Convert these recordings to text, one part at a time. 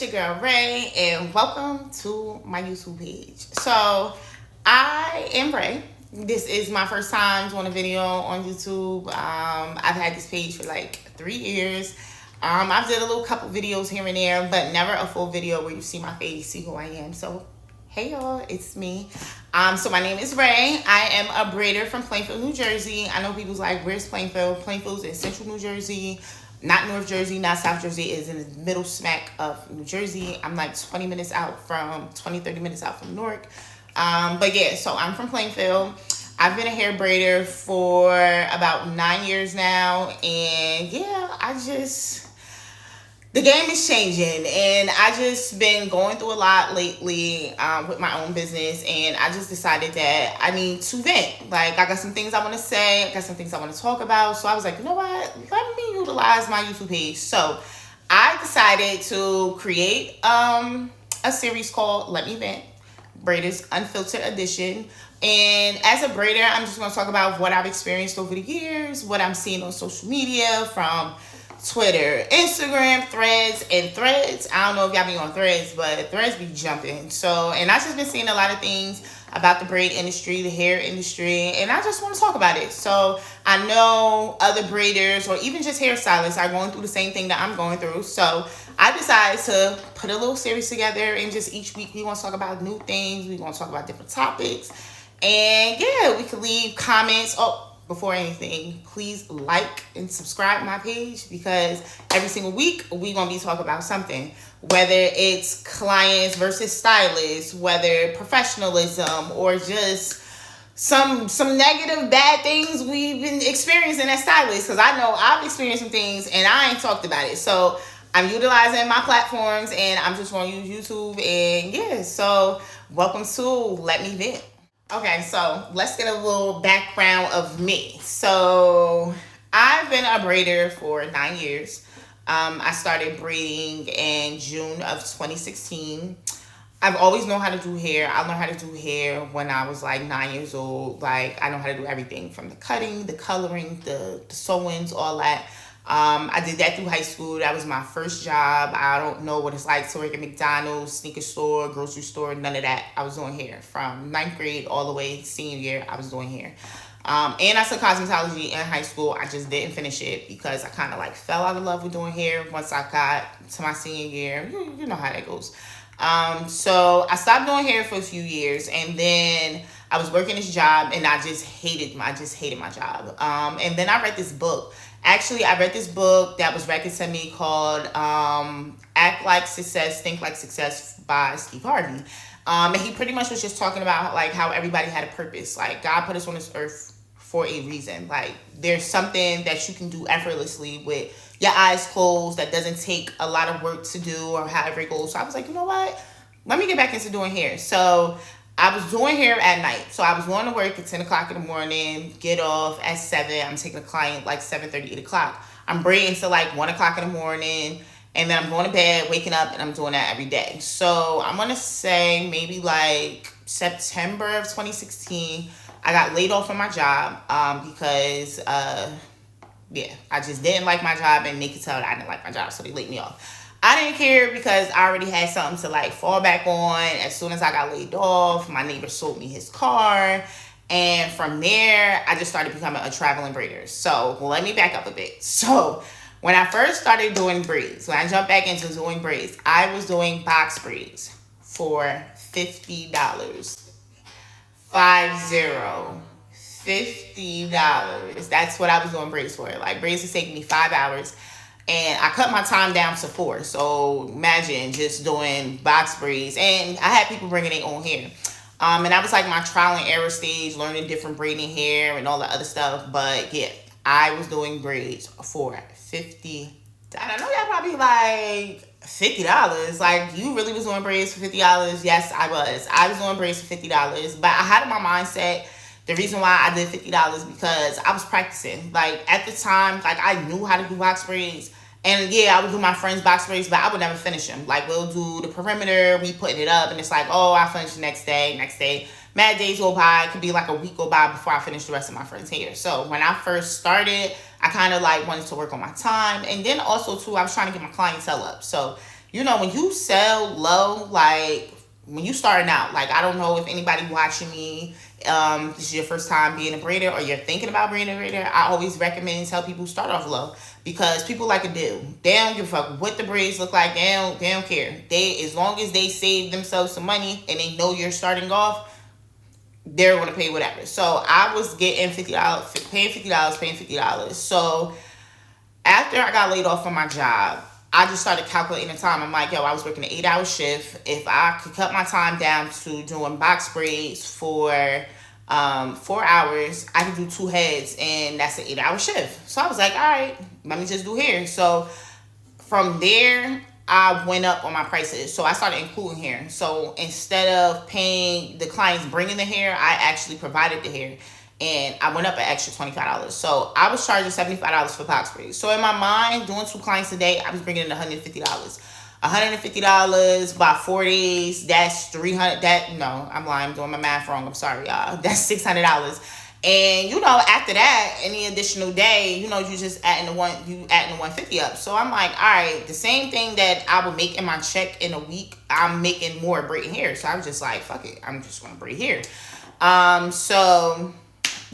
your girl Ray, and welcome to my YouTube page. So, I am Ray. This is my first time doing a video on YouTube. I've had this page for like 3 years. I've did a little couple videos here and there, but never a full video where you see my face, see who I am. So, hey y'all, it's me. So my name is Ray. I am a braider from Plainfield, New Jersey. I know people's like, where's Plainfield? Plainfield's in central New Jersey. Not North Jersey, not South Jersey. Is in the middle smack of New Jersey. I'm like 30 minutes out from Newark. But yeah, so I'm from Plainfield. I've been a hair braider for about 9 years now. And yeah, the game is changing, and I just been going through a lot lately with my own business, and I just decided that I need to vent. Like, I got some things I want to say, I got some things I want to talk about, so I was like, you know what, let me utilize my YouTube page. So I decided to create a series called Let Me Vent, Braiders Unfiltered Edition. And as a braider, I'm just going to talk about what I've experienced over the years, what I'm seeing on social media from Twitter, Instagram, Threads. I don't know if y'all be on Threads, but Threads be jumping. So, and I've just been seeing a lot of things about the braid industry, the hair industry, and I just want to talk about it. So I know other braiders or even just hairstylists are going through the same thing that I'm going through. So I decided to put a little series together, and just each week we want to talk about new things. We want to talk about different topics. And yeah, we could leave comments. Oh, before anything, please like and subscribe to my page, because every single week we're going to be talking about something, whether it's clients versus stylists, whether professionalism, or just some negative bad things we've been experiencing as stylists, because I know I've experienced some things and I ain't talked about it. So I'm utilizing my platforms, and I'm just going to use YouTube. And yeah, so welcome to Let Me Vent. Okay, so let's get a little background of me. So I've been a braider for 9 years. I started braiding in June of 2016. I've always known how to do hair. I learned how to do hair when I was like 9 years old. Like, I know how to do everything from the cutting, the coloring, the sewings, all that. I did that through high school. That was my first job. I don't know what it's like to work at McDonald's, sneaker store, grocery store, none of that. I was doing hair from 9th grade all the way to senior year. I was doing hair. And I took cosmetology in high school. I just didn't finish it because I kind of like fell out of love with doing hair once I got to my senior year. You know how that goes. So I stopped doing hair for a few years, and then I was working this job, and I just hated my job. And then I read this book. Actually, I read this book that was recommended to me called Act Like Success, Think Like Success by Steve Harvey. And he pretty much was just talking about like how everybody had a purpose. Like, God put us on this earth for a reason. Like, there's something that you can do effortlessly with your eyes closed that doesn't take a lot of work to do, or however it goes. So I was like, you know what? Let me get back into doing hair. So I was doing hair at night. So I was going to work at 10 o'clock in the morning, get off at 7. I'm taking a client like 7:30, 8 o'clock. I'm braiding till like 1 o'clock in the morning. And then I'm going to bed, waking up, and I'm doing that every day. So I'm going to say maybe like September of 2016, I got laid off from my job because, I just didn't like my job, and they could tell that I didn't like my job, so they laid me off. I didn't care because I already had something to like fall back on. As soon as I got laid off, my neighbor sold me his car. And from there, I just started becoming a traveling braider. So let me back up a bit. So when I first started doing braids, when I jumped back into doing braids, I was doing box braids for $50. $50. That's what I was doing braids for. Like, braids was taking me 5 hours. And I cut my time down to 4. So imagine just doing box braids. And I had people bringing their own hair. And that was like my trial and error stage, learning different braiding hair and all the other stuff. But yeah, I was doing braids for $50. I know y'all probably like, $50? Like, you really was doing braids for $50? Yes, I was. I was doing braids for $50. But I had in my mindset, the reason why I did $50 because I was practicing. Like, at the time, like, I knew how to do box braids. And yeah, I would do my friends' box braids, but I would never finish them. Like, we'll do the perimeter, we putting it up, and it's like, oh, I finish the next day. Mad days go by. It could be like a week go by before I finish the rest of my friends' hair. So when I first started, I kind of like wanted to work on my time. And then also, too, I was trying to get my clientele up. So you know, when you sell low, like when you starting out, like I don't know if anybody watching me, this is your first time being a braider or you're thinking about being a braider, I always recommend tell people start off low because people like a deal. They don't give a fuck what the braids look like. They don't care. They, as long as they save themselves some money and they know you're starting off, they're gonna pay whatever. So I was getting $50, paying $50. So after I got laid off from my job, I just started calculating the time. I'm like, yo, I was working an 8-hour shift. If I could cut my time down to doing box braids for 4 hours, I could do 2 heads, and that's an 8-hour shift. So I was like, all right, let me just do hair. So from there, I went up on my prices. So I started including hair. So instead of paying the clients bringing the hair, I actually provided the hair. And I went up an extra $25. So I was charging $75 for box braids. So in my mind, doing 2 clients a day, I was bringing in $150. $150 by 4 days, that's 300. That, no, I'm lying. I'm doing my math wrong. I'm sorry, y'all. That's $600. And you know, after that, any additional day, you know, you just adding the 150 up. So I'm like, all right, the same thing that I would make in my check in a week, I'm making more braiding hair. So I was just like, fuck it, I'm just gonna braid hair. So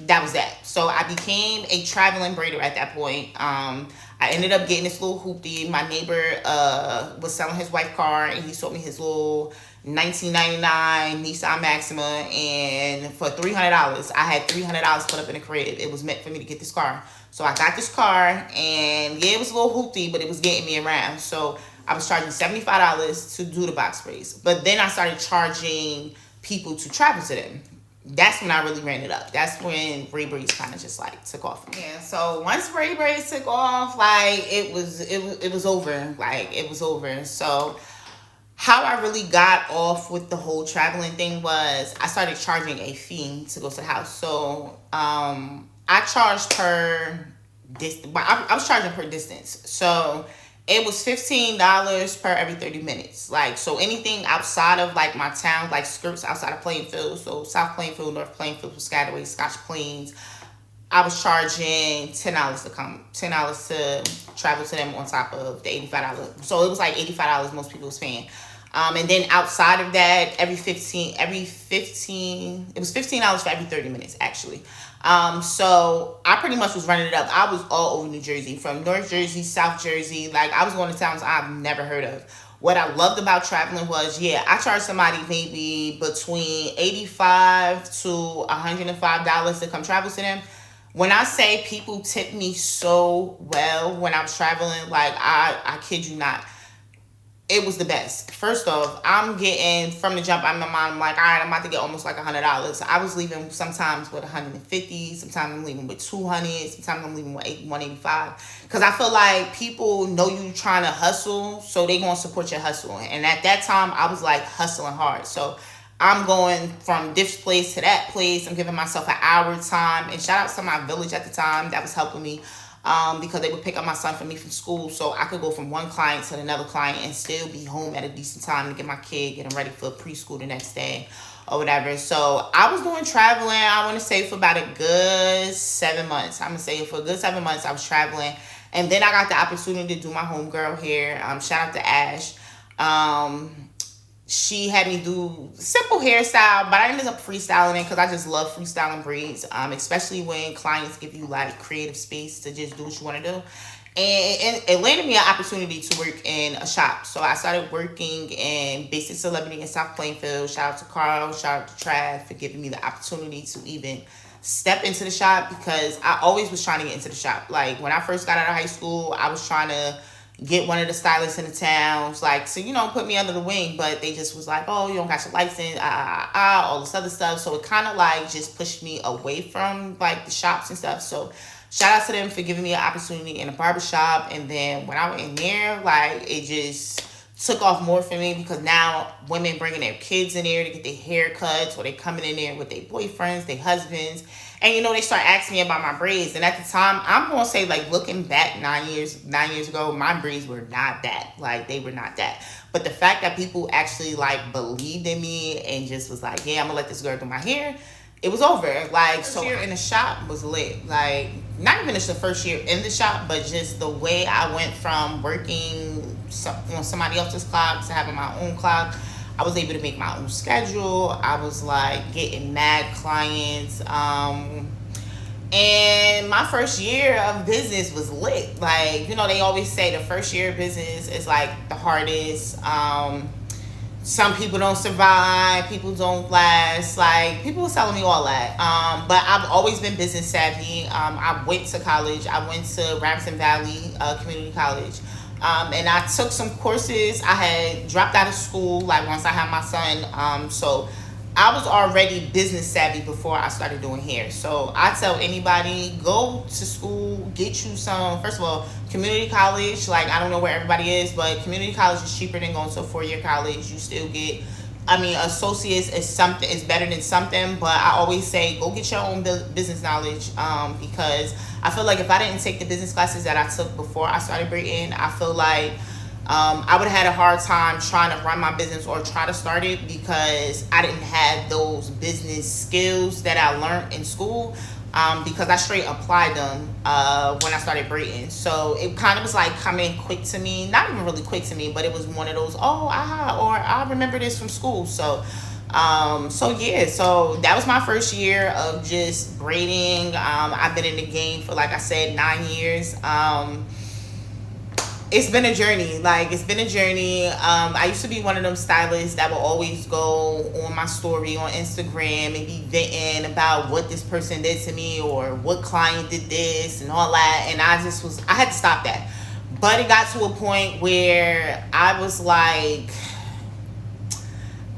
that was that. So I became a traveling braider at that point. I ended up getting this little hoopty. My neighbor was selling his wife's car, and he sold me his little 1999 Nissan Maxima, and for $300, I had $300 put up in the crib. It was meant for me to get this car. So I got this car, and yeah, it was a little hoopty, but it was getting me around. So I was charging $75 to do the box braids. But then I started charging people to travel to them. That's when I really ran it up. That's when braid braids kind of just like took off. Yeah. So once braid braids took off, like it was over. Like it was over. So how I really got off with the whole traveling thing was I started charging a fee to go to the house. So I charged per distance. I was charging per distance. So it was $15 per every 30 minutes. Like, so anything outside of like my town, like skirts outside of Plainfield, so South Plainfield, North Plainfield, Piscataway, Scotch Plains, I was charging $10 to come, $10 to travel to them on top of the $85. So it was like $85 most people was paying. And then outside of that, it was $15 for every 30 minutes actually. So I pretty much was running it up. I was all over New Jersey, from North Jersey, South Jersey. Like I was going to towns I've never heard of. What I loved about traveling was, yeah, I charged somebody maybe between $85 to $105 to come travel to them. When I say people tip me so well when I was traveling, like I kid you not, it was the best. First off, I'm getting from the jump. I'm in my mind. I'm like, all right, I'm about to get almost like $100. I was leaving sometimes with 150. Sometimes I'm leaving with 200. Sometimes I'm leaving with 185. Because I feel like people know you trying to hustle, so they gonna support your hustle. And at that time, I was like hustling hard. So I'm going from this place to that place. I'm giving myself an hour time. And shout out to my village at the time that was helping me. Because they would pick up my son for me from school, so I could go from one client to another client and still be home at a decent time to get my kid, get him ready for preschool the next day or whatever. So I was doing traveling, I want to say for about a good 7 months. I'm going to say for a good 7 months I was traveling. And then I got the opportunity to do my homegirl hair. Shout out to Ash. She had me do simple hairstyle, but I ended up freestyling it because I just love freestyling braids, especially when clients give you like creative space to just do what you want to do. And it landed me an opportunity to work in a shop. So I started working in Basic Celebrity in South Plainfield. Shout out to Carl, shout out to Trav for giving me the opportunity to even step into the shop, because I always was trying to get into the shop. Like when I first got out of high school, I was trying to get one of the stylists in the towns, like, so, you know, put me under the wing, but they just was like, oh, you don't got your license, all this other stuff. So it kind of like just pushed me away from like the shops and stuff. So shout out to them for giving me an opportunity in a barbershop. And then when I went in there, like it just took off more for me, because now women bringing their kids in there to get their haircuts, or they coming in there with their boyfriends, their husbands. And, you know, they start asking me about my braids. And at the time, I'm going to say, like, looking back 9 years ago, my braids were not that. Like, they were not that. But the fact that people actually, like, believed in me and just was like, yeah, I'm going to let this girl do my hair, it was over. Like, so here in the shop was lit. Like, not even the first year in the shop, but just the way I went from working on somebody else's clock to having my own clock. I was able to make my own schedule. I was like getting mad clients. And my first year of business was lit. Like, they always say the first year of business is like the hardest. Some people don't survive, people don't last. Like, people were telling me all that. But I've always been business savvy. I went to college. I went to Ramsden Valley Community College. And I took some courses. I had dropped out of school, like, once I had my son. So I was already business savvy before I started doing hair. So I tell anybody, go to school, get you some, first of all, community college. Like, I don't know where everybody is, but community college is cheaper than going to a 4-year college. You still get, associates is better than something, but I always say go get your own business knowledge, because I feel like if I didn't take the business classes that I took before I started braiding, I feel like I would have had a hard time trying to run my business or try to start it, because I didn't have those business skills that I learned in school, because I straight applied them when I started braiding. So it kind of was like coming quick to me. Not even really quick to me, but it was one of those, or I remember this from school. So yeah, so that was my first year of just braiding. I've been in the game for, like I said, 9 years. It's been a journey. Like, it's been a journey. I used to be one of them stylists that would always go on my story on Instagram and be venting about what this person did to me or what client did this and all that. And I had to stop that. But it got to a point where I was like,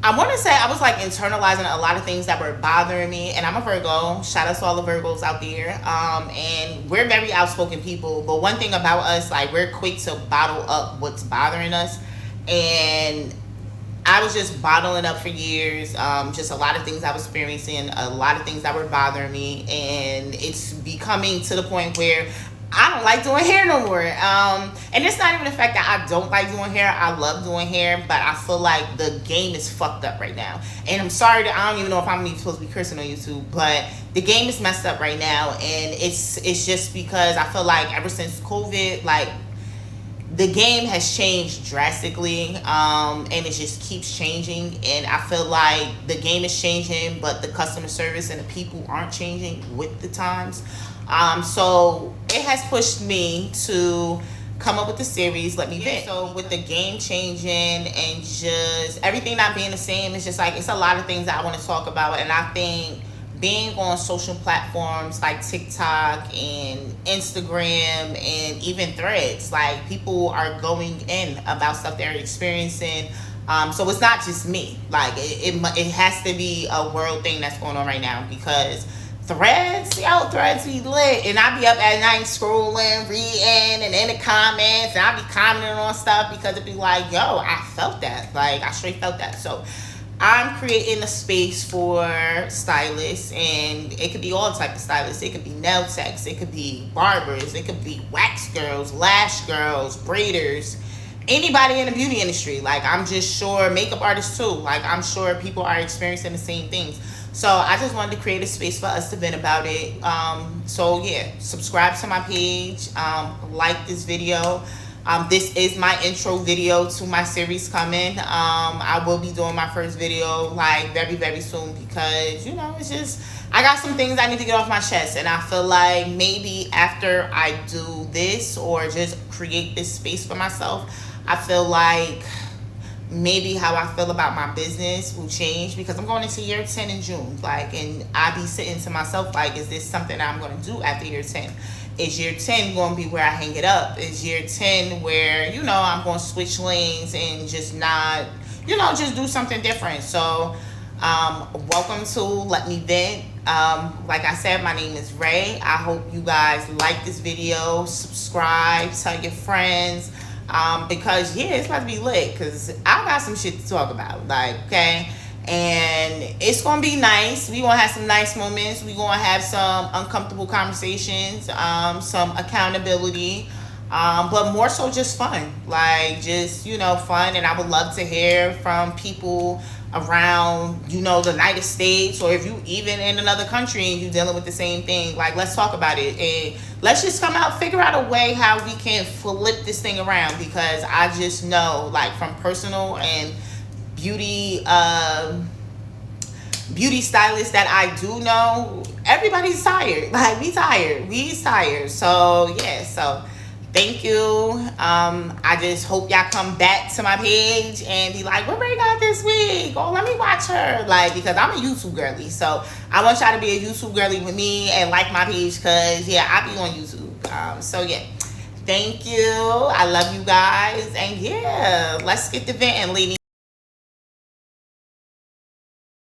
I want to say I was like internalizing a lot of things that were bothering me. And I'm a Virgo. Shout out to all the Virgos out there. And we're very outspoken people. But one thing about us, like, we're quick to bottle up what's bothering us. And I was just bottling up for years. Just a lot of things I was experiencing, a lot of things that were bothering me. And it's becoming to the point where I don't like doing hair no more. And it's not even the fact that I don't like doing hair. I love doing hair, but I feel like the game is fucked up right now. And I'm sorry that I don't even know if I'm even supposed to be cursing on YouTube, but the game is messed up right now. And it's just because I feel like ever since COVID, like, the game has changed drastically, and it just keeps changing. And I feel like the game is changing, but the customer service and the people aren't changing with the times. So it has pushed me to come up with the series, Let Me Vent. So with the game changing and just everything not being the same, it's just like, it's a lot of things that I want to talk about. And I think being on social platforms like TikTok and Instagram and even Threads, like, people are going in about stuff they're experiencing. So it's not just me. Like, it has to be a world thing that's going on right now, because Threads be lit, and I be up at night scrolling, reading, and in the comments, and I be commenting on stuff because it be like, yo, I felt that. Like, I straight felt that. So I'm creating a space for stylists, and it could be all type of stylists. It could be nail techs, it could be barbers, it could be wax girls, lash girls, braiders, anybody in the beauty industry. Like, I'm just sure makeup artists too. Like, I'm sure people are experiencing the same things. So I just wanted to create a space for us to vent about it. So yeah, subscribe to my page, like this video. This is my intro video to my series coming. I will be doing my first video like very, very soon, because, it's just, I got some things I need to get off my chest. And I feel like maybe after I do this or just create this space for myself, I feel like maybe how I feel about my business will change, because I'm going into year 10 in June. Like, and I be sitting to myself like, is this something I'm going to do after year 10? Is year 10 going to be where I hang it up? Is year 10 where, I'm going to switch lanes and just not, just do something different? So, welcome to Let Me Vent. Like I said, my name is Ray. I hope you guys like this video, subscribe, tell your friends. Because yeah, it's about to be lit, because I got some shit to talk about, like, okay? And it's gonna be nice. We gonna have some nice moments. We gonna have some uncomfortable conversations, some accountability, but more so just fun. Like, just, fun. And I would love to hear from people around, you know, the United States, or if you even in another country and you dealing with the same thing, like, let's talk about it and let's just come out, figure out a way how we can flip this thing around. Because I just know, like, from personal and beauty beauty stylists that I do know, everybody's tired. Like, we tired. So yeah, so thank you. I just hope y'all come back to my page and be like, what Ray got this week? Oh, let me watch her. Like, because I'm a YouTube girly. So I want y'all to be a YouTube girly with me and like my page, because, yeah, I be on YouTube. So, yeah. Thank you. I love you guys. And, yeah, let's get the venting, ladies.